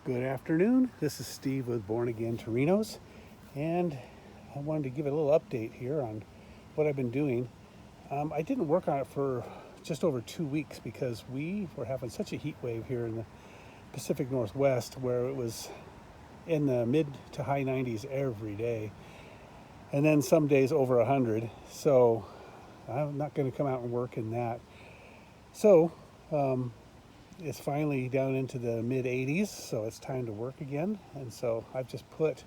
Good afternoon. This is Steve with Born Again Torinos, and I wanted to give a little update here on what I've been doing. I didn't work on it for just over 2 weeks because we were having such a heat wave here in the Pacific Northwest where it was in the mid to high 90s every day, and then some days over 100. So I'm not going to come out and work in that. So it's finally down into the mid 80s, so it's time to work again. And so I've just put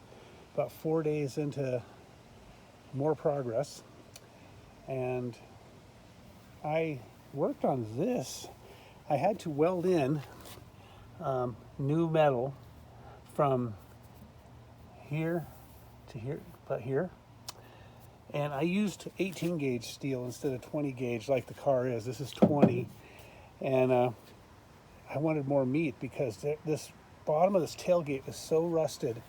about 4 days into more progress, and I worked on this. I had to weld in new metal from here to here, and I used 18 gauge steel instead of 20 gauge like the car is. This is 20, and I wanted more meat because this bottom of this tailgate is so rusted.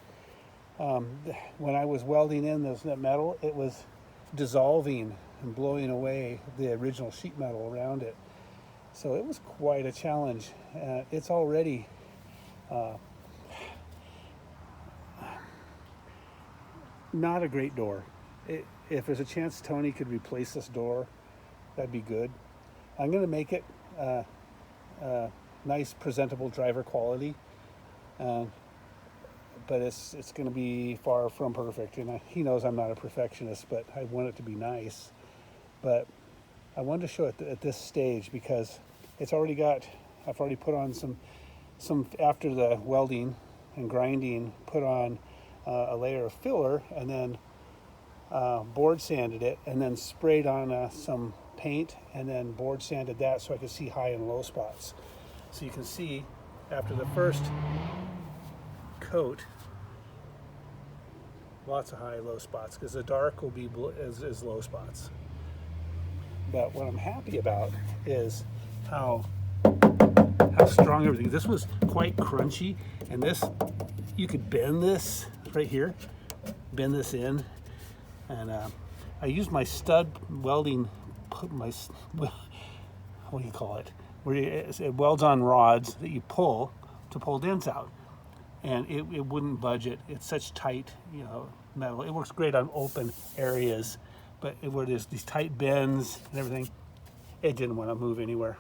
When I was welding in that metal, it was dissolving and blowing away the original sheet metal around it. So it was quite a challenge. It's already not a great door. If there's a chance Tony could replace this door, that'd be good. I'm going to make it nice, presentable driver quality, but it's going to be far from perfect. And he knows I'm not a perfectionist, but I want it to be nice. But I wanted to show it at this stage because I've already put on some after the welding and grinding, put on a layer of filler, and then board sanded it, and then sprayed on some paint, and then board sanded that so I could see high and low spots. So you can see after the first coat, lots of high and low spots, because the dark will be as low spots. But what I'm happy about is how strong everything. This was quite crunchy, and this, you could bend this right here, bend this in, and I used my stud welding, what do you call it? Where it welds on rods that you pull to pull dents out, and it wouldn't budge it. It's such tight, metal. It works great on open areas, but where there's these tight bends and everything, it didn't want to move anywhere.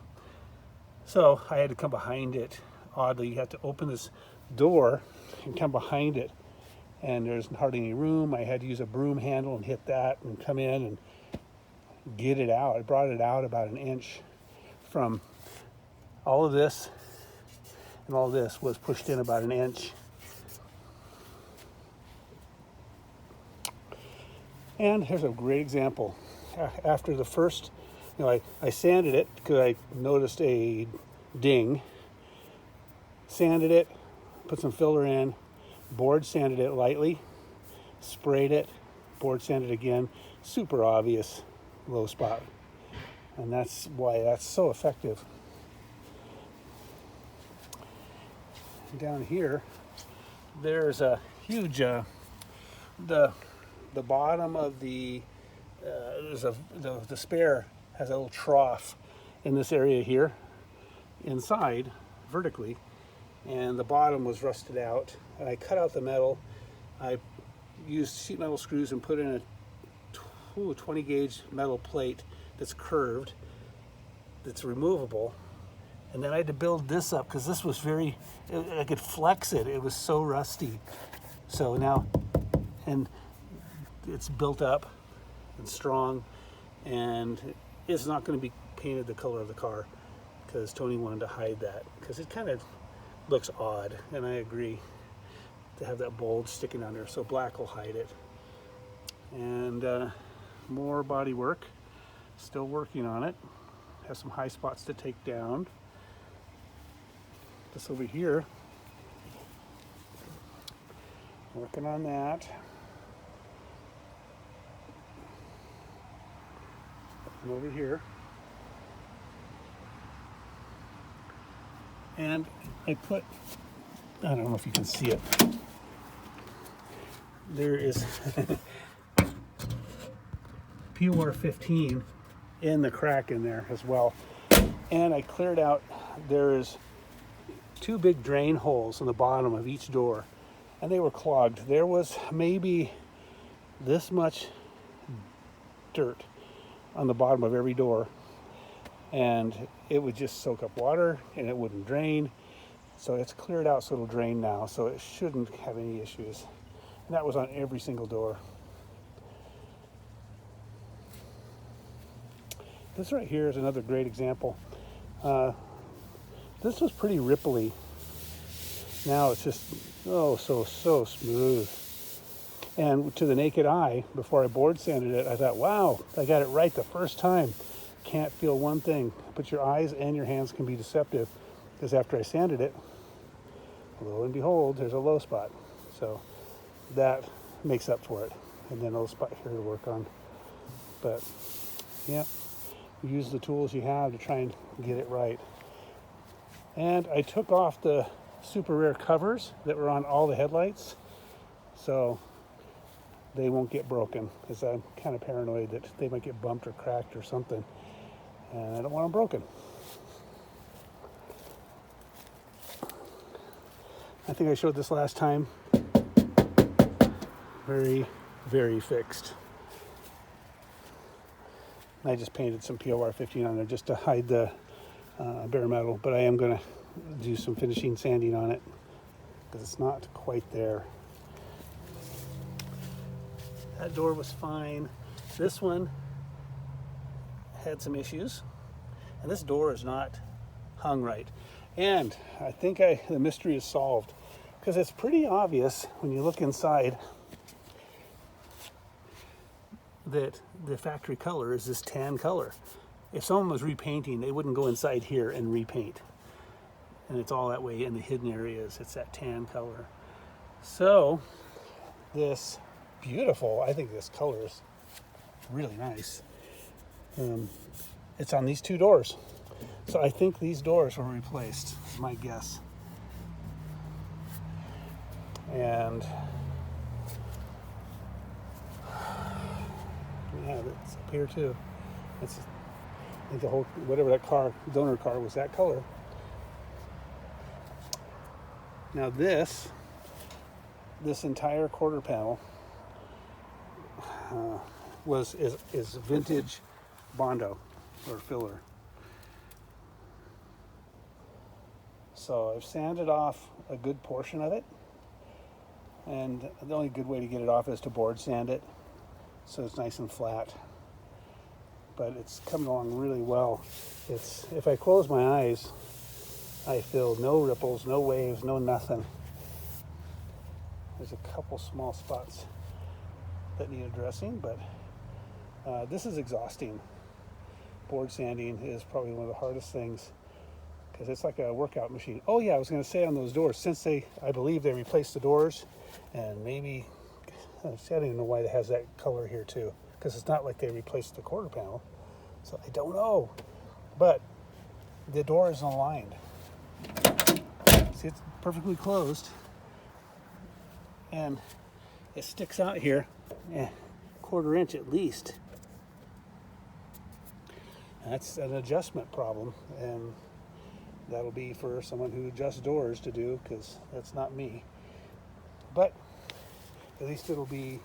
So I had to come behind it. Oddly, you had to open this door and come behind it, and there's hardly any room. I had to use a broom handle and hit that and come in and get it out. I brought it out about an inch. From all of this and all this was pushed in about an inch. And here's a great example. After the first, I sanded it because I noticed a ding. Sanded it, put some filler in, board sanded it lightly, sprayed it, board sanded again. Super obvious low spot. And that's why that's so effective. Down here, there's a huge, the bottom of the spare has a little trough in this area here, inside, vertically, and the bottom was rusted out. And I cut out the metal. I used sheet metal screws and put in a 20 gauge metal plate that's curved, that's removable, and then I had to build this up because this was I could flex it. It was so rusty. So now, and it's built up and strong, and it's not going to be painted the color of the car because Tony wanted to hide that because it kind of looks odd, and I agree, to have that bulge sticking under. So black will hide it. And more body work. Still working on it. Have some high spots to take down. This over here, working on that. And over here. And I don't know if you can see it. There is POR 15 in the crack in there as well. And I cleared out, there's two big drain holes in the bottom of each door, and they were clogged. There was maybe this much dirt on the bottom of every door, and it would just soak up water and it wouldn't drain. So it's cleared out, so it'll drain now, so it shouldn't have any issues. And that was on every single door. This right here is another great example. This was pretty ripply. Now it's just so smooth. And to the naked eye, before I board sanded it, I thought, wow, I got it right the first time. Can't feel one thing. But your eyes and your hands can be deceptive, because after I sanded it, lo and behold, there's a low spot. So that makes up for it. And then a little spot here to work on. But yeah, use the tools you have to try and get it right. And I took off the super rare covers that were on all the headlights, so they won't get broken, because I'm kind of paranoid that they might get bumped or cracked or something, and I don't want them broken. I think I showed this last time. Very, very fixed. I just painted some POR 15 on there just to hide the bare metal, but I am going to do some finishing sanding on it because it's not quite there. That door was fine. This one had some issues, and this door is not hung right. And I think the mystery is solved, because it's pretty obvious when you look inside that the factory color is this tan color. If someone was repainting, they wouldn't go inside here and repaint. And it's all that way in the hidden areas. It's that tan color. So this beautiful, I think this color is really nice. It's on these two doors. So I think these doors were replaced, is my guess. And yeah, it's up here too. It's, I think the whole, whatever that car, donor car, was that color. Now this entire quarter panel is vintage Bondo or filler. So I've sanded off a good portion of it, and the only good way to get it off is to board sand it so it's nice and flat. But it's coming along really well. It's, if I close my eyes, I feel no ripples, no waves, no nothing. There's a couple small spots that need addressing, but this is exhausting. Board sanding is probably one of the hardest things, because it's like a workout machine. Oh yeah, I was going to say on those doors, since I believe they replaced the doors, and maybe, I don't even know why it has that color here too, because it's not like they replaced the quarter panel, so I don't know. But the door isn't aligned. See, it's perfectly closed, and it sticks out here, quarter inch at least. That's an adjustment problem, and that'll be for someone who adjusts doors to do, because that's not me. But at least it'll be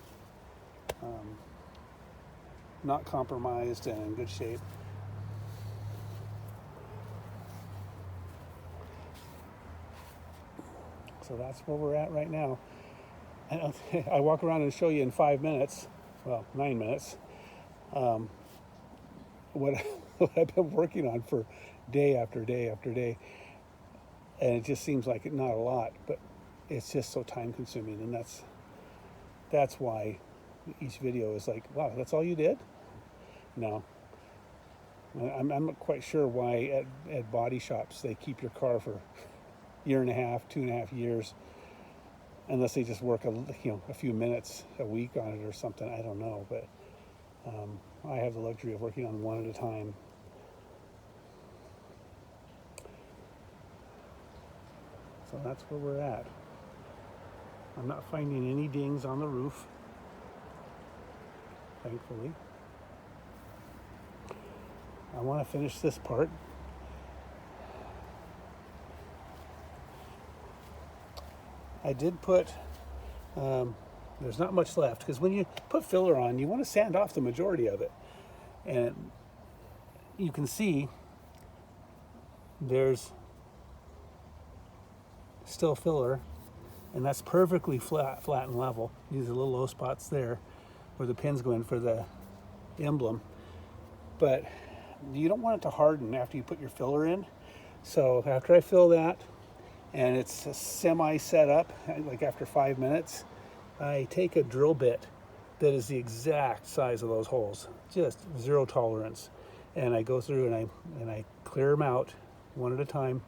not compromised and in good shape. So that's where we're at right now. And I walk around and show you in 5 minutes, well, 9 minutes, what I've been working on for day after day after day. And it just seems like not a lot, but it's just so time consuming. And that's why each video is like, wow, that's all you did? No. I'm not quite sure why at body shops they keep your car for year and a half, 2.5 years, unless they just work a few minutes a week on it or something. I don't know, but I have the luxury of working on one at a time. So that's where we're at. I'm not finding any dings on the roof, thankfully. I want to finish this part. I did put, there's not much left, because when you put filler on, you want to sand off the majority of it. And you can see there's still filler, and that's perfectly flat and level. These are little low spots there where the pins go in for the emblem. But you don't want it to harden after you put your filler in. So after I fill that, and it's semi set up, like after 5 minutes, I take a drill bit that is the exact size of those holes, just zero tolerance, and I go through and I clear them out one at a time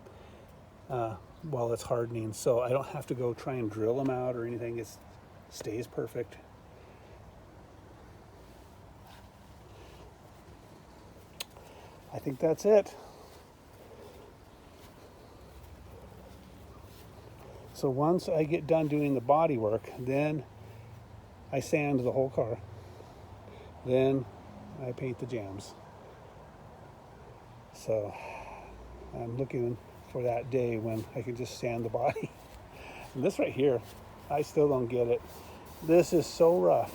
while it's hardening, so I don't have to go try and drill them out or anything. It stays perfect. I think that's it. So once I get done doing the body work, then I sand the whole car. Then I paint the jambs. So I'm looking for that day when I can just sand the body. And this right here, I still don't get it. This is so rough.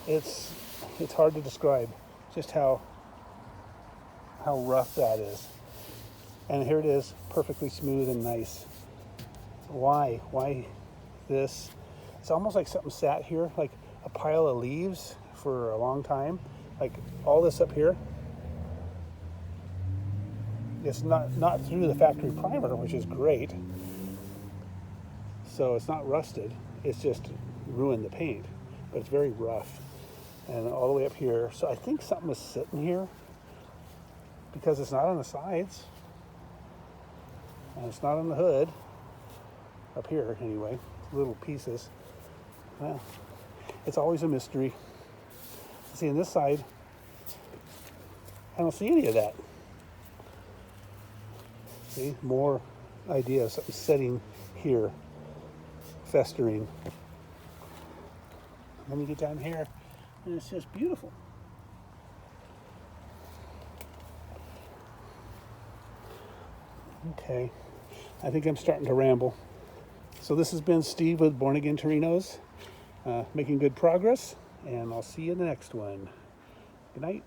It's hard to describe just how rough that is. And here it is, perfectly smooth and nice. Why this? It's almost like something sat here, like a pile of leaves for a long time. Like all this up here, it's not through the factory primer, which is great. So it's not rusted, it's just ruined the paint, but it's very rough. And all the way up here, so I think something is sitting here because it's not on the sides and it's not on the hood. Up here anyway, little pieces. Well, it's always a mystery. See, on this side, I don't see any of that. See, more ideas, something sitting here, festering. And then you get down here, and it's just beautiful. Okay, I think I'm starting to ramble. So this has been Steve with Born Again Torinos, making good progress, and I'll see you in the next one. Good night.